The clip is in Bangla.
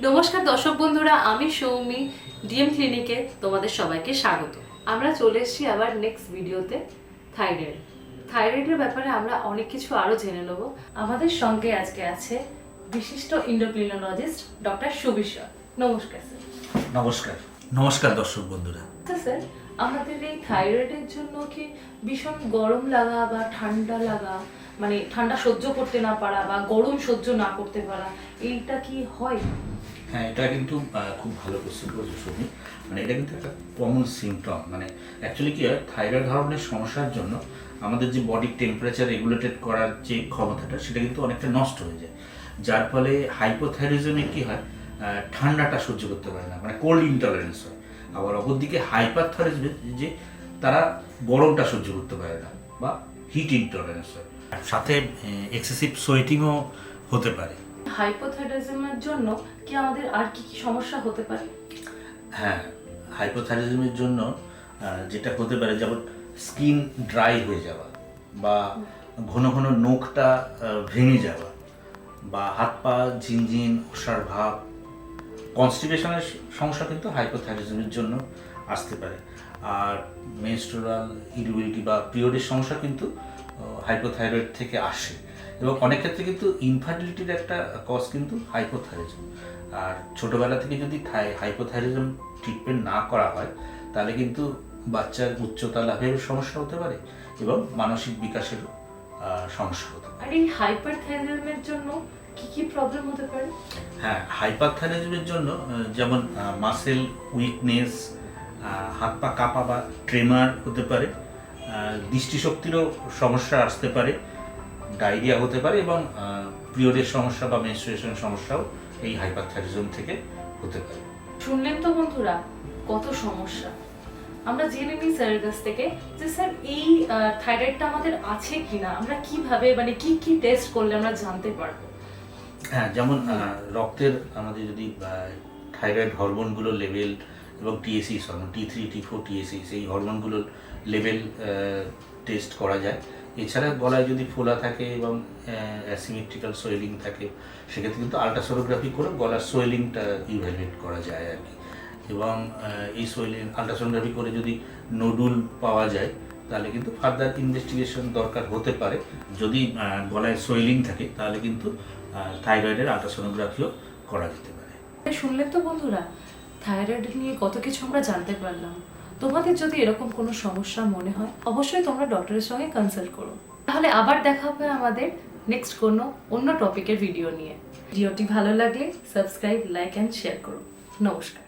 নমস্কার দর্শক বন্ধুরা, আমি সৌমি ডিএম ক্লিনিকে তোমাদের সবাইকে স্বাগত। আমরা চলে এসেছি আবার নেক্সট ভিডিওতে থাইরয়েডের ব্যাপারে আমরা অনেক কিছু আরো জেনে নেব। আমাদের সঙ্গে আজকে আছে বিশিষ্ট এন্ডোক্রিনোলজিস্ট ডক্টর সুবিশ্বর। নমস্কার স্যার। নমস্কার নমস্কার দর্শক বন্ধুরা। স্যার, আমাদের এই থাইরয়েডের জন্য কি ভীষণ গরম লাগা বা ঠান্ডা লাগা, মানে ঠান্ডা সহ্য করতে না পারা বা গরম সহ্য না করতে পারা, এইটা কি হয়? হ্যাঁ, এটা কিন্তু খুব ভালো কোশ্চেন করেছো সৌমি। মানে এটা কিন্তু একটা কমন সিমটম। মানে অ্যাকচুয়ালি কি হয়, থাইরয়েড হরমোনের সমস্যার জন্য আমাদের যে বডির টেম্পারেচার রেগুলেটেড করার যে ক্ষমতাটা সেটা কিন্তু অনেকটা নষ্ট হয়ে যায়, যার ফলে হাইপোথাইরয়েডিজমে কি হয়, ঠান্ডাটা সহ্য করতে পারে না, মানে কোল্ড ইনটলারেন্স হয়। আবার অপরদিকে হাইপারথাইরয়েডিজমে যে তারা গরমটা সহ্য করতে পারে না বা হিট ইনটলারেন্স হয়, সাথে এক্সেসিভ সোয়েটিংও হতে পারে। হাইপোথাইরয়েডিজমের জন্য কি আমাদের আর কি কি সমস্যা হতে পারে? হ্যাঁ, হাইপোথাইরয়েডিজমের জন্য যেটা হতে পারে, যেমন স্কিন ড্রাই হয়ে যাওয়া বা ঘন ঘন নখটা ভেঙে যাওয়া বা হাত পা ঝিনঝিন ওষার ভাব। কনস্টিপেশনের সমস্যা কিন্তু হাইপোথাইরয়েডিজমের জন্য আসতে পারে। আর মেনস্ট্রুয়াল ইরিডিটি বা পিরিয়ডের সমস্যা কিন্তু হাইপোথাইরয়েড থেকে আসে, এবং অনেক ক্ষেত্রে কিন্তু ইনফার্টিলিটির একটা কজ কিন্তু হাইপোথাইরয়েডিজম। আর ছোটোবেলা থেকে যদি হাইপোথাইরয়েডিজম ট্রিটমেন্ট না করা হয়, তাহলে কিন্তু বাচ্চার উচ্চতা লাভের সমস্যা হতে পারে এবং মানসিক বিকাশেরও সমস্যা হতে পারে। আর এই হাইপারথাইরয়েডিজমের জন্য কি কি প্রবলেম হতে পারে? হ্যাঁ, হাইপারথাইরয়েডিজমের জন্য যেমন মাসেল উইকনেস, হাত পা কাঁপা বা ট্রেমার হতে পারে, দৃষ্টিশক্তিরও সমস্যা আসতে পারে, ডায়রিয়া হতে পারে, এবং পিরিয়ডের সমস্যা বা মেনস্ট্রুয়েশন সমস্যাও এই হাইপারথাইরয়েডিজম থেকে হতে পারে। শুনলেন তো বন্ধুরা, কত সমস্যা। আমরা জেনে নিই স্যারের কাছ থেকে যে স্যার এই থাইরয়েডটা আমাদের আছে কিনা, আমরা কিভাবে মানে কি কি টেস্ট করলে আমরা জানতে পারবো? হ্যাঁ, যেমন রক্তের আমাদের যদি থাইরয়েড হরমোনগুলোর লেভেল এবং টিএসইস হরমোন T3 T4 টিএসইস এই হরমোনগুলোর লেভেল টেস্ট করা যায়। এছাড়া গলায় যদি ফোলা থাকে এবং অ্যাসিমেট্রিক্যাল সোয়েলিং থাকে, সেক্ষেত্রে কিন্তু আলট্রাসোনোগ্রাফি করে গলার সোয়েলিংটা ইভ্যালুয়েট করা যায় আর কি। এবং এই সোয়েলিং আলট্রাসোনোগ্রাফি করে যদি নোডুল পাওয়া যায়, তাহলে কিন্তু ফার্দার ইনভেস্টিগেশন দরকার হতে পারে। যদি গলায় সোয়েলিং থাকে, তাহলে কিন্তু থাইরয়েডের আলট্রাসোনোগ্রাফিও করা যেতে পারে। শুনলেন তো বন্ধুরা, থাইরয়েড নিয়ে কত কিছু আমরা জানতে পারলাম। তোমাদের যদি এরকম কোনো সমস্যা মনে হয়, অবশ্যই তোমরা ডক্টরের সঙ্গে কনসাল্ট করো। তাহলে আবার দেখা হবে আমাদের নেক্সট কোনো অন্য টপিকের ভিডিও নিয়ে। ভিডিওটি ভালো লাগলে সাবস্ক্রাইব, লাইক অ্যান্ড শেয়ার করো। নমস্কার।